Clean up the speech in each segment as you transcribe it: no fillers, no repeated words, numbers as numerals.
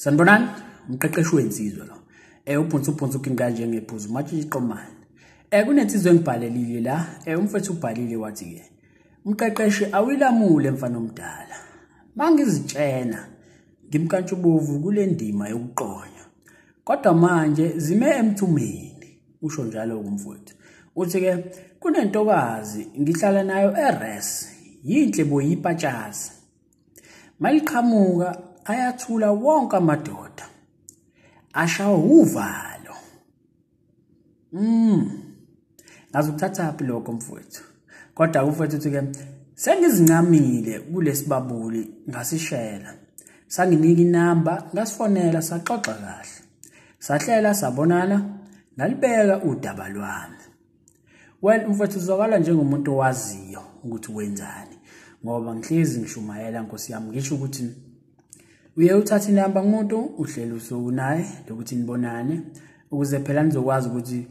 Sanibonani, umqeqeshi wensizwe lo. Uphonsa kanje ngephuzu mathi iqomane. Kunensizwe engibhalelile la, umfethu ubhalile wathi ke. Umqeqeshi awilamule mfana omdala. Mangizitshena ngimkantshubovu kule ndima yokuqonya. Kodwa manje zime emthumeni, usho njalo umfowethu. Uthi ke kunentokazi ngihlala nayo eRes, yinhle boyipatshazi. Maliqhamuka ayathula wonke amadoda. Ashawa uvalo. Ngazukuthatha phi lokho mfowethu. Kodwa umfowethu uthi ke sengizincamile kulesibabuli ngasishela. Sanginika inamba ngasifonela saxoxa kahle. Sahlela sabonana ngalibeka udaba lwami. Well umfowethu uzokala njengomuntu owaziyo ukuthi wenzani ngoba ngihlezi ngishumayela Nkosi yami ngisho ukuthi uye uthatha inamba ngumuntu uhlela usuku naye lokuthi nibonane ukuze phela nizokwazi ukuthi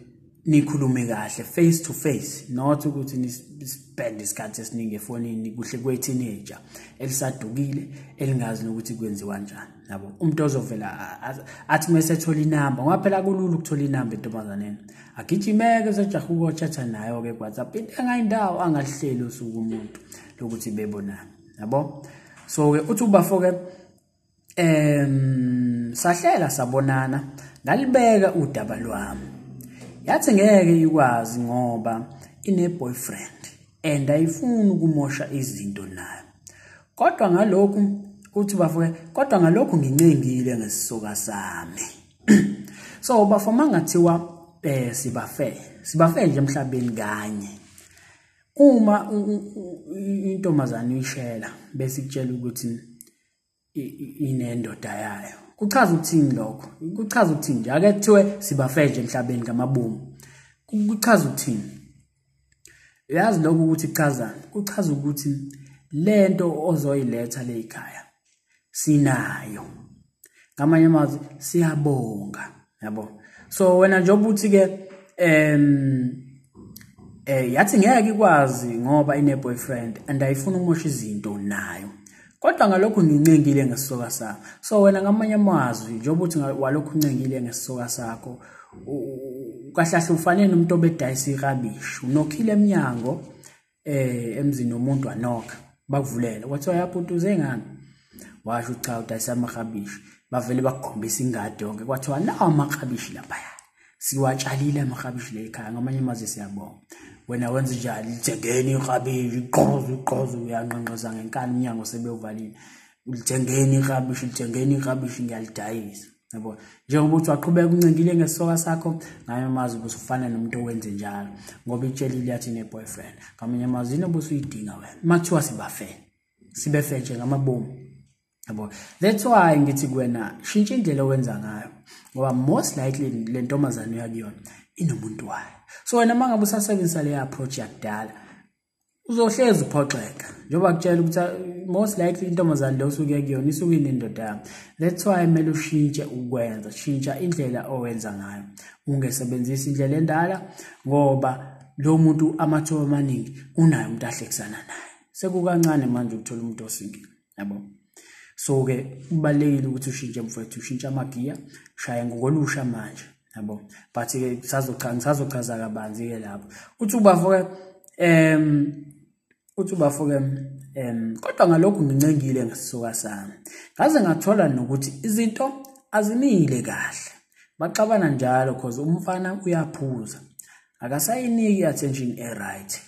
nikhulume kahle face to face not ukuthi nispend isikhathi esiningi efonini kuhle kwe-teenager elisadukile elingazi nokuthi kwenziwa kanjani yabo umuntu ozovela athi mase ethola inamba ngoba phela kulula ukuthola inamba entombazaneni agijimeke sejaha ukuthatha nayo ke WhatsApp into engayindawo angalihleli usuku umuntu lokuthi bebonana yabo so ke uthi ubafoke sahlela sabonana ngalibeka udaba lwami yathi ngeke ikwazi ngoba ine boyfriend and ayifuni ukumosha izinto nayo kodwa ngalokhu uthi bafuke kodwa ngalokhu ngincengile ngesisoka sami so bafoma ngathiwa sibafe nje emhlabeni kanye uma intombazana uyishela bese ikutshela ukuthi inendoda yayo kuchaza ukuthini lokho kuchaza ukuthini nje ake kuthiwe sibafe nje emhlabeni ngamabomu kuchaza ukuthini yazi lokho ukuthi kuchazani kuchaza ukuthi lento ozoyiletha le ekhaya sinayo ngamanye amazwi siyabonga yabo so wena nje ubuthi ke yathi ngeke ikwazi ngoba ine boyfriend and ayifuna ukumosha izinto nayo kodwa ngalokho ngincengile ngesisoka sami so wena ngamanye amazwi njengoba uthi walokho uncengile ngesisoka sakho kahlahle ufanele umuntu obedayisa irabishi unokhile eminyango emzini womuntu wanoka bakuvulela wathi uyaphutuze ngani washo cha udayisa amarabishi bavele bakukhombisa ingadi yonke kwathiwa nawo amarabishi lapha siwatshalile amarabishi le ekhaya ngamanye amazwi siyabonga wena wenza njalo lithengeni irabishi iqozo uyanqonqoza ngenkani iminyango sebewuvalile lithengeni irabishi ngiyalidayisa yabo njengoba uthi waqhubeka uncengile ngesoka sakho ngaye amazwi busufana nomuntu owenze njalo ngoba itshelile yathi ne boyfriend ngamanye amazwi busuyidinga wena makuthiwa sibefe nje ngamabomu yabo that's why ngithi kuwena shintsha indlela owenza ngayo ngoba most likely le ntombazane yakuyona inomuntu wayo so wena mangabe usasebenzisa le approach yakudala uzohleza uphoxeka njengoba kutshela ukuthi most likely intombazane lo usuke kuyona isuke inendoda yami that's why kumele ushintshe ukwenza shintsha indlela owenza ngayo ungesebenzisi indlela endala ngoba lo muntu amathuba amaningi unayo umuntu ahlekisana naye sekukancane manje ukuthola umuntu osingile yabo so ke kubalekile ukuthi ushintshe mfowethu ushintshe amagiya shaya ngokolusha manje yabo but ke sazochaza kabanzi ke lapho uthi ubafoke kodwa ngalokho ngincengile ngesisoka sami ngaze ngathola nokuthi izinto azimile kahle baxabana njalo because umfana uyaphuza akasayiniki attention right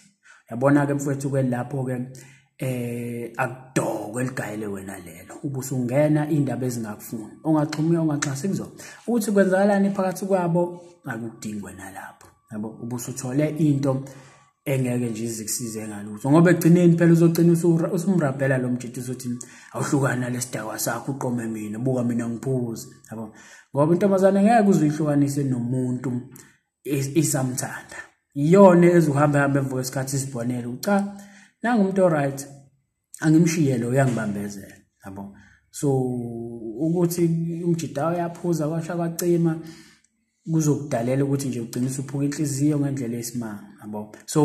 yabona ke mfowethu ke lapho ke akudoko eligayele wena lelo ubusungena indaba ezingakufuni ongaxhumile ongaxhasi kuzona ukuthi kwenzakalani phakathi kwabo akudingi wena lapho yabo ubusuthole into engeke nje izikusize ngalutho ngoba egcineni phela uzogcina usumrabhela lo mjito uzothi awuhlukana lesidakwa sakho uqome mina buka mina ngiphuze yabo ngoba intombazane ngeke uzuyihlukanise nomuntu isamthanda iyona ezuhamba emva kwesikhathi isibonela cha nanga umuntu alright angimshiye lo uyangibambezela yabo so ukuthi umjito uyaphuza kwasha kwacima kuzokudalela ukuthi nje ugcinise uphuka inhliziyo ngendlela esimanga yabo so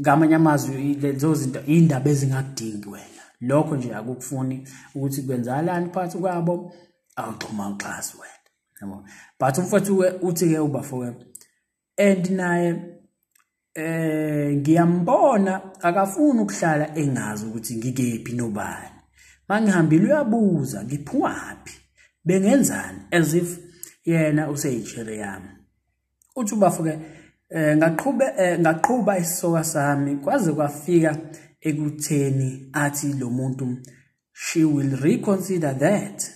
ngamanye amazwi lezo zinto indaba ezingakudingi wena lokho nje akukufuni ukuthi kwenzakalani phakathi kwabo awuxhuma uxhasi wena yabo. But umfowethu uthi-ke ubafo and naye ngiyambona akafuni ukuhlala engazi ukuthi ngikephi nobani. Mangihambile uyabuza ngiphumaphi bengenzani as if yena useyitshele yami. Uthi ubafo-ke ngaqhuba isisoka sami kwaze kwafika ekutheni athi lo muntu she will reconsider that.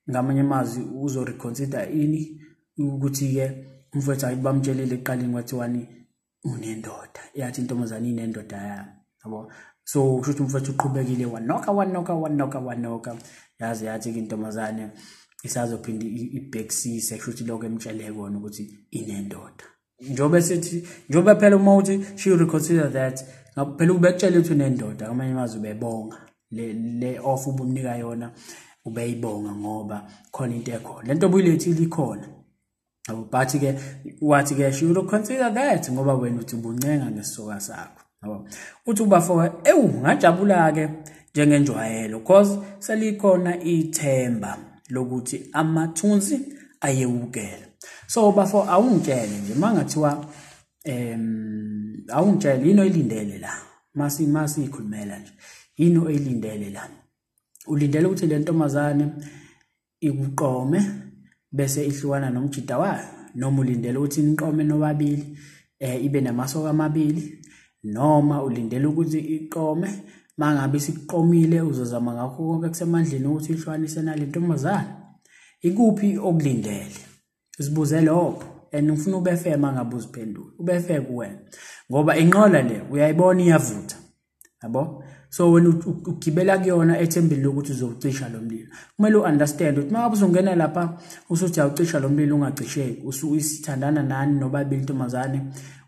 Ngamanye amazwi uzoreconsider ini ukuthi-ke umfowethu ayibamtshelile eqaleni kwathiwani unendoda. Yathi intombazane inendoda yami yabo. So kusho ukuthi umfowethu uqhubekile wanoka yazi yathi-ke intombazane isazophinda ibhekisise kusho ukuthi lokho emtshele kona ukuthi inendoda. Njobe phela uma uthi she will reconsider that phela ubekutshela ukuthi unendoda ngamanye amazwi ubebonga le offer ubumnika yona ubeyibonga ngoba khona into ekhona lento obuyilethile ikhona. But-ke wathi-ke she will consider that ngoba wena uthi ubuncenga ngesisoka sakho yabo. Uthi ubafo ngajabula-ke njengenjwayelo cause selikhona ithemba lokuthi amathunzi ayewukela. So bafo awungitshele nje mangathiwa awungitshele yini oyilindele la masi ikhulumela nje yini oyilindele la. Ulindele ukuthi le ntombazane ikuqome bese ihlukana nomjida wayo noma ulindele ukuthi niqome nobabili ibe namasoka amabili noma ulindele ukuthi iqome mangabe siqomile uzozama ngakho konke kusemandleni ukuthi ihlukanise nale ntombazane. Ikuphi okulindele? Sibuze lokho and ufuna ube fair mangabe uziphendula ube fair kuwena ngoba inqola le uyayibona iyavutha yabo. So when ugibela kuyona ethembeni lokuthi uzocisha lo mlilo kumele uunderstand ukuthi mangabe uzongena lapha usuthi awucisha lo mlilo ungacisheki usithandana nani nobabili intombazane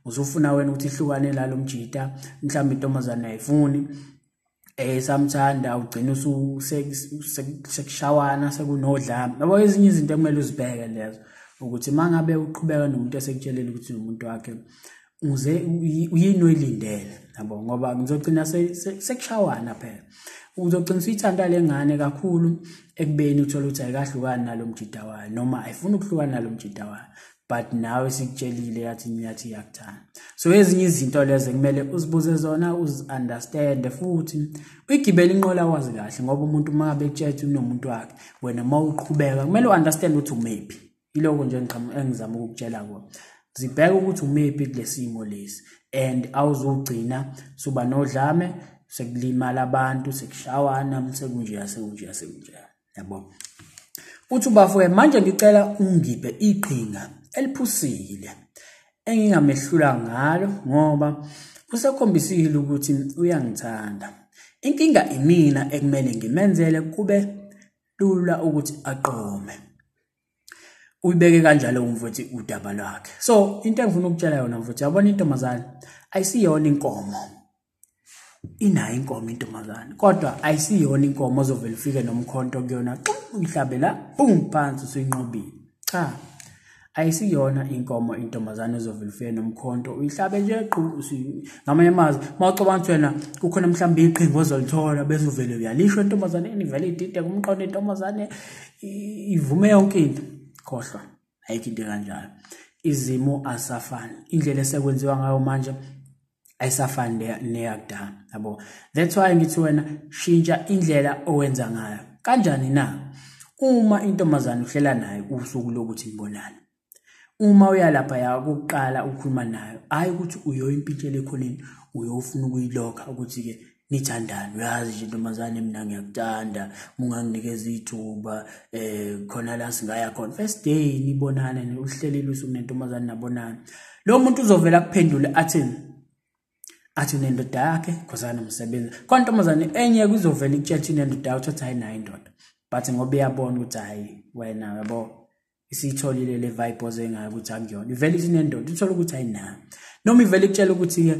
uzofuna wena ukuthi ihlukane lalo mjida mhlawumbe intombazane ayifuni samthanda ugcina sekushawana sekunodlame yabo. Ezinye izinto ekumele uzibheke lezo ukuthi mangabe uqhubeka nomuntu esekutshelela ukuthi umuntu wakhe uyini oyilindele yabo ngoba ngizogcina sekushawana phela. Uzogcina usithanda lengane kakhulu ekubeni uthola ukuthi ayikahlukani nalo mjida wayo noma ayifuni ukuhlukana nalo mjida wayo but nawe sikutshelile yathi iyakuthanda. So ezinye izinto lezo kumele uzibuze zona uzi-understand futhi uyigibele inqola wazi kahle ngoba umuntu mangabe ekutshela unomuntu wakhe wena mawuqhubeka kumele uunderstand ukuthi umephi. Iloko nje engizama ukukutshela kona zibheke ukuthi umephi kulesimo lesi and awuzugcina suba nodlame sekulimala abantu sekushawana sekunjeya yabo. Uthi ubafo manje ngicela ungiphe iqhinga eliphusile engingamehlula ngalo ngoba usekhombisile ukuthi uyangithanda. Inkinga imina ekumele ngimenzele kube lula ukuthi aqome. Uyibeke kanjalo umfowethu udaba lwakhe. So into engifuna ukutshela yona mfowethu yabona intombazane ayisiyona inkomo. Inayo inkomo intombazane kodwa ayisiyona inkomo ozovela ufike nomkhonto kuyona uyihlabe la boom phansi usuyinqobile. Cha ayisiyona inkomo intombazane ozovela ufike nomkhonto uyihlabe nje ngamanye amazwi mawucabanga ukuthi wena kukhona mhlawumbe iqhinga ozolithola bese uvele uyalisho intombazane ivele idide kumqondo intombazane ivume yonke into. Khohlwa ayikho into kanjalo. Izimo asafani indlela esekwenziwa ngayo manje ayisafani neyakudala yabo. That's why ngithi wena shintsha indlela owenza ngayo. Kanjani na? Uma intombazane uhlela nayo usuku lokuthi nibonane, uma uya lapha yakuqala ukhuluma nayo hayi ukuthi uyoyimpintshele ekhoneni uyofuna ukuyilokha ukuthi ke nithandana. Uyazi nje intombazane mina ngiyakuthanda unganginikeza ithuba khona la singaya khona first day nibonana uhlelile usuku nentombazane nabonana. Lo muntu uzovela kuphendule athi nendoda yakhe khosana umsebenzi khona intombazane enye kuzovela ikutshela inendoda yakhe uthi hayi nayo indoda but ngoba iyabona ukuthi hayi wena yabo isitholile le vibe ozengayo ukuthi akuyona ivele inendoda uthola ukuthi hayi na noma ivele ikutshela ukuthi ke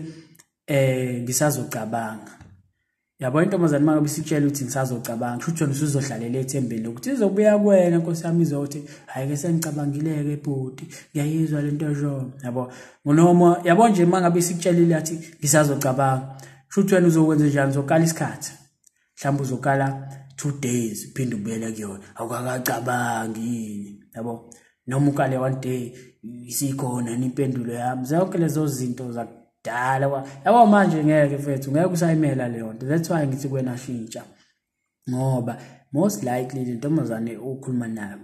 ngisazocabanga. Yabo intombazane mangabe isikutshela ukuthi ngisazocabanga futhi wena usuzohlalela ethembeni ukuthi izobuya kuwena Nkosi yami izothi hayi ke sengicabangileke ebhodi ngiyayizwa lento njo yabo noma yabo nje mangabe isikutshelile athi ngisazocabanga futhi wena uzokwenza njani uzokala isikhathi mhlawumbe uzokala 2 days uphinde ubuyele kuyona awukakacabangi yabo noma ukale one day isikhona impendulo yami zonke lezo zinto zakudala yabo manje ngeke mfethu ngeke usayimela leyo nto that's why ngithi kwena shintsha ngoba most likely lentombazane okhuluma nayo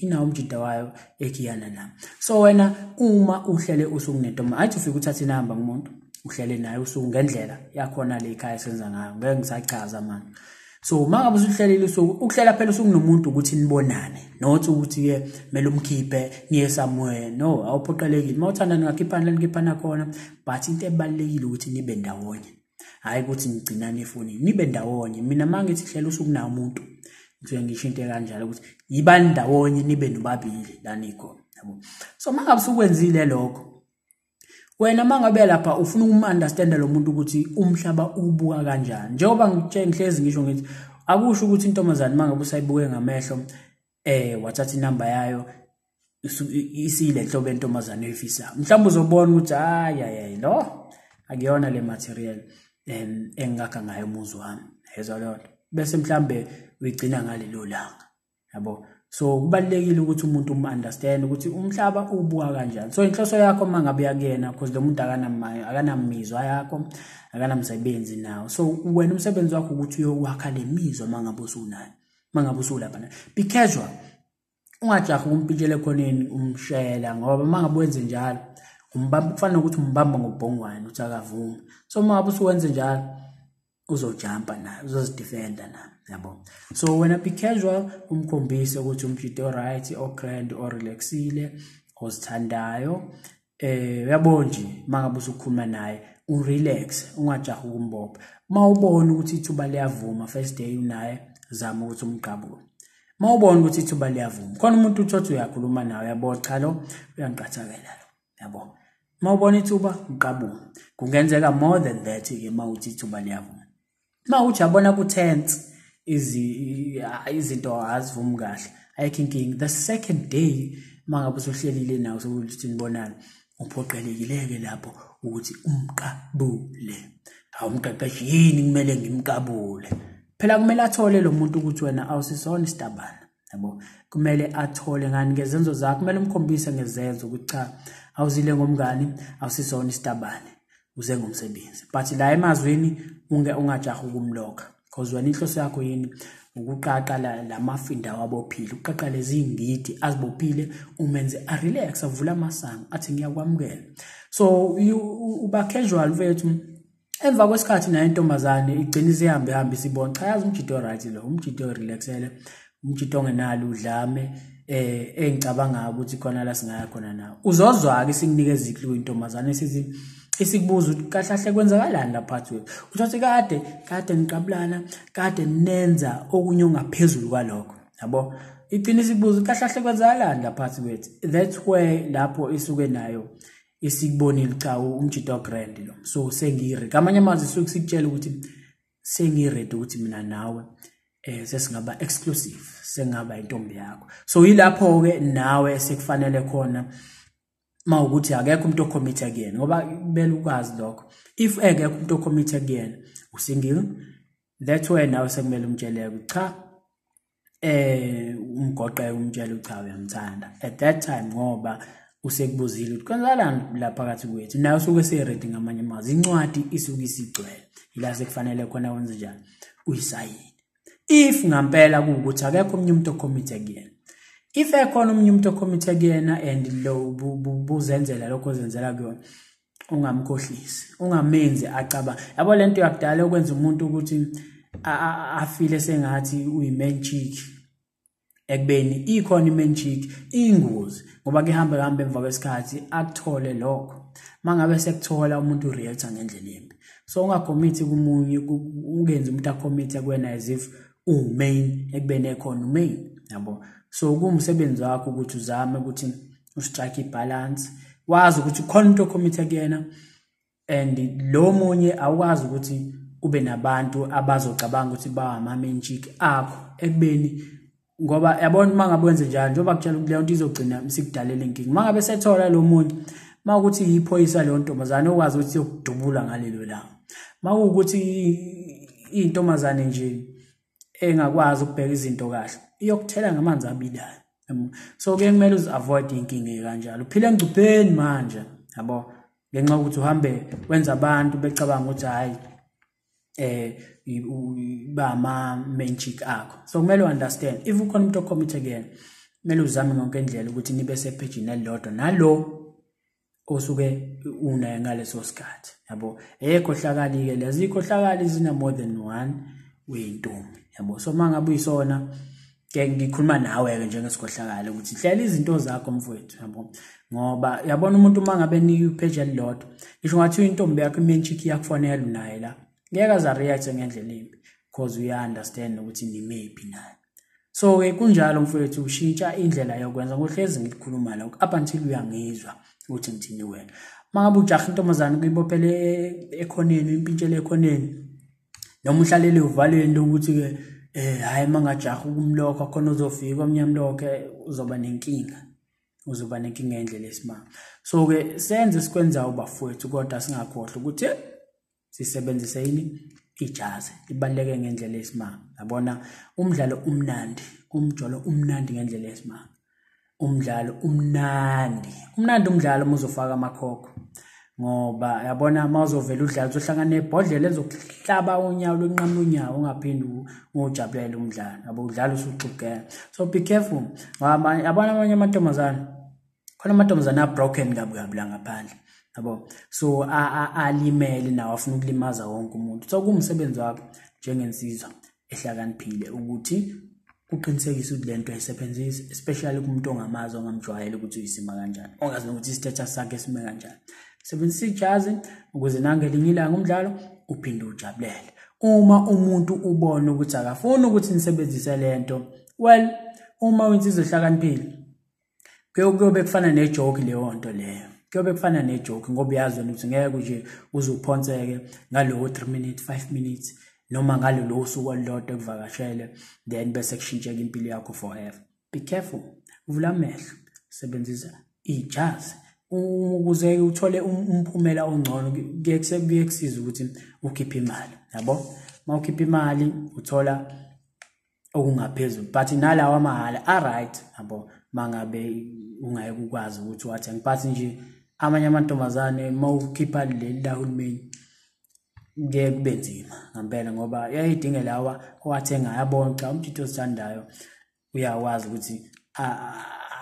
inayo umjida wayo ekiyana nami so wena uma uhlele usuku nentombazane ayithi ufika uthatha inamba kumuntu uhlele naye usuku ngendlela yakhona le ekhaya senza ngayo ngeke ngisachaza manje so mangabe usuhlelile usuku ukuhlela phela usuku nomuntu ukuthi nibonane not ukuthi ke kumele umkhiphe niye somewhere no awuphoqelekile mawuthanda ningakhiphana nikhiphana khona but into ebalekile ukuthi nibe ndawonye hayi ukuthi nigcinane efonini nibe ndawonye mina mangithi hlela usuku na umuntu ngithe ngisho into kanjalo ukuthi yibani ndawonye nibe nobabili la nikho yabo so mangabe usukwenzile lokho wena mangabe lapha ufuna ukunderstand lo muntu ukuthi umhlaba ubuka kanjani njengoba ngihlezi ngisho ngithi akusho ukuthi intombazane mangabe usayibuke ngamehlo wathatha inamba yayo isile hlobo entombazane efisa mhlawumbe uzobona ukuthi hayi lo akuyona le material engakha ngayo umuzi wami yezwa lo bese mhlambe uyigcina ngalelo langa yabo so kubalekile ukuthi umuntu understand ukuthi umhlaba ubuka kanjani so inhloso yakho mangabe yakuyena because lo muntu akanamizwa yakho akanamsebenzi nawo so wena umsebenzi wakho ukuthi uyokwakha lemizwa mangabe usunayo mangabe usulapha be casual ungajahi umpintshele khoneni umshela ngoba mangabe wenze njalo umbamba kufanele ukuthi umbamba ngobhongwane uthi akavuma so mangabe usuwenze njalo uzojumpa naye uzozidefenda naye yabo so wena be casual umkhombise ukuthi umjito alright or grand or relaxile ozithandayo yabo nje mangabe usukhuluma naye urelax ungajahi ukumbopha mawubona ukuthi ithuba liyavuma first day unaye zama ukuthi umqabule mawubona ukuthi ithuba liyavuma khona umuntu uthothi uyakhuluma nawe yabo cha lo uyangiqathakela yabo mawubona ithuba uqabule kungenzeka more than that ke mawuthi ithuba liyavuma mawuthi yabona ku tense izinto azivumi kahle ayikhinking the second day mangabe usuhlelile nawe sokuthi nibonana uphoqelekileke lapho ukuthi umqabule awumqeqeshi yini kumele ngimqabule phela kumele athole lo muntu ukuthi wena awusisona isitabana yabo kumele athole ngani ngezenzo zakho kumele umkhombise ngezenzo ukuthi cha awuzile ngomngani awusisona isitabane uze ngomsebenzi but la emazweni ungajahi ukumloka because wena inhloso yakho yini ukuqaqa lamafinda wabophila uqaqa lezi ngidi azibophile umenze a relax avula amasango athi ngiyakwamukela so uba casual vethu emva kwesikhathi nayo intombazane igcina isihambe sibona cha yazi umjito right lo umjito relaxele umjito ongenalo udlame engicabanga ukuthi khona la singaya khona nawo uzozwa ke sikunikeza iklu intombazane sithi isikubuza ukuthi kahlahle kwenzakalani lapha wethu uthathi kade niqabulana kade nenza okunye ongaphezulu kwalokho yabo igcina isikubuza kahlahle kwenzakalani lapha wethu that's where lapho isuke nayo isikubonile cha umjito grand lo so sengire kamanye amazwi isuke sikutshela ukuthi sengiredi ukuthi mina nawe sesingaba exclusive sengaba intombi yakho so yilapho ke nawe sekufanele khona mawukuthi akekho umuntu ocommit again ngoba kubela ukwazi lokho if ekekho umuntu ocommit again usingile that's why nawe sekumele umtshele ukuthi cha umgoqe umtshele ucha uyamthanda at that time ngoba usekubuzile ukuthi kwenzakalani lapha phakathi kwethu nawe usuke seready ngamanye amazwi incwadi isuke isigcwele ila sekufanele khona wenze njani uyisayine if ngampela kuukuthi akekho umunye umuntu ocommit again if ekhona umunye umuntu ocommit again and lo buzenzela lokho ozenzela kuyona ungamkhohlisi ungamenzi acaba yabo lento yakudala okwenza umuntu ukuthi afile sengathi uyimain chick ekubeni ikhona imain chick ingozi ngoba kuhamba emva kwesikhathi akuthole lokho mangabe sekuthola umuntu react ngendlela embi so ungacommit kumunye ungenza umuntu acommit kuwena as if umain ekubeni ekhona umain yabo so kumsebenzi wakho ukuthi uzame ukuthi ustrike ibalance wazi ukuthi khona umuntu ocommit kuyena and lo munye awukwazi ukuthi ube nabantu abazocabanga ukuthi bawama main chick akho ekubeni ngoba yabona mangabe wenze njalo njengoba kutshela ukuthi leyo nto izogcina msikudalela inkingi mangabe sethola lo munye makuthi yiphoyisa leyo ntombazane okwazi ukuthi yokudubula ngalelo langa makuthi intombazane nje engakwazi ukubheka izinto kahle iyokuthela ngamanzi abilayo. So ke kumele uzi-avoid inkinga kanjalo. Uphile engcupheni manje, yabo, ngenxa ukuthi uhambe wenza abantu becabanga ukuthi hayi ba main chick akho. So kumele understand if ukhona umuntu ocommit again, kumele uzame ngonke indlela ukuthi nibe sepagini elilodwa nalo osuke unaye ngaleso sikhathi, yabo. Ekhohlakali ke lezi ikhohlakali zina more than one wentombi, yabo. So mangabe uyisona ke ngikhuluma nawe ke njengesikhohlakala ukuthi hlela izinto zakho mfowethu, yabo, ngoba yabona umuntu mangabe nika ipage elilodwa ngisho ngathi intombi yakho main chick yakufonela unaye la ngeke aza react ngendlela embi because we understand ukuthi ni maybe naye. So ke kunjalo mfowethu, ushintsha indlela yokwenza ngohlezi ngikhuluma la up until uyangizwa ukuthi ngithini wena. Mangabe ujaha intombazana kuyibophele ekhoneni, impintshele ekhoneni, noma uhlalele uvalweni lokuthi ke hayi mangajaha ukumlokho khona uzofika omnyamlokho uzoba nenkinga, ngendlela esimanga. So ke senze sikwenza ubafowethu kodwa singakhohlwa ukuthi sisebenzise yini ijazi, ibaleke ngendlela esimanga, yabona. Umdlalo umnandi, umjolo umnandi ngendlela esimanga. Umdlalo umnandi umdlalo muzofaka amakhokho, ngoba yabona mawuzovela udlala uzohlangana nebhodlela ezokuhlaba unyawo lwenqama unyawo ungaphindi ujabulela umdlalo, yabo, udlala usuxugela. So be careful, ngoba yabona amanye amantombazana, khona amantombazana broken kabi la ngaphandle, yabo. So alimele nawo afuna ukulimaza wonke umuntu. So kumsebenzi wakho njengensizwa ehlakaniphile ukuthi uqinisekise ukuthi lento ayisebenzise, especially kumuntu ongamazi ongamjwayele ukuthi uyisima kanjani, ongazi ukuthi istatus sakhe sime kanjani. Sebenzisa ijazi ukuze nangelinye ilanga umdlalo uphinde ujabulele. Uma umuntu ubona ukuthi akafuni ukuthi nisebenzise lento, well, uma wensizwa ehlakaniphile kuyobe kufana nejoke leyo nto leyo, kuyobe kufana nejoke, ngoba uyazi ukuthi ngeke nje uzuphonseke ngalowo 3 minutes 5 minutes noma ngalolo suku olulodwa ekuvakashele then bese kushintsheka impilo yakho forever. Be careful, uvula amehlo, sebenzisa ijazi ukuze uthole umphumela ongcono. Kuyekusiza ukuthi ukhiphe imali, yabo. Mawukhipha imali uthola okungaphezulu, but nalawa amahala right, yabo, mangabe ungeke ukwazi ukuthi wathenge. But nje amanye amantombazane mawukhipha leli lahulumeni ngeke kube nzima ngempela, ngoba yayidinge lawa owathenga yabona xa umthetho osithandayo uyawazi ukuthi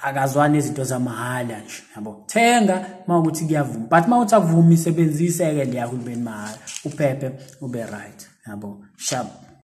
akazwani izinto zamahala nje, yabo. Thenga mawukuthi kuyavuma, but mawuthi akuvumi isebenzise ke le yahulumeni mahala, uphephe ube right, yabo. Sharp.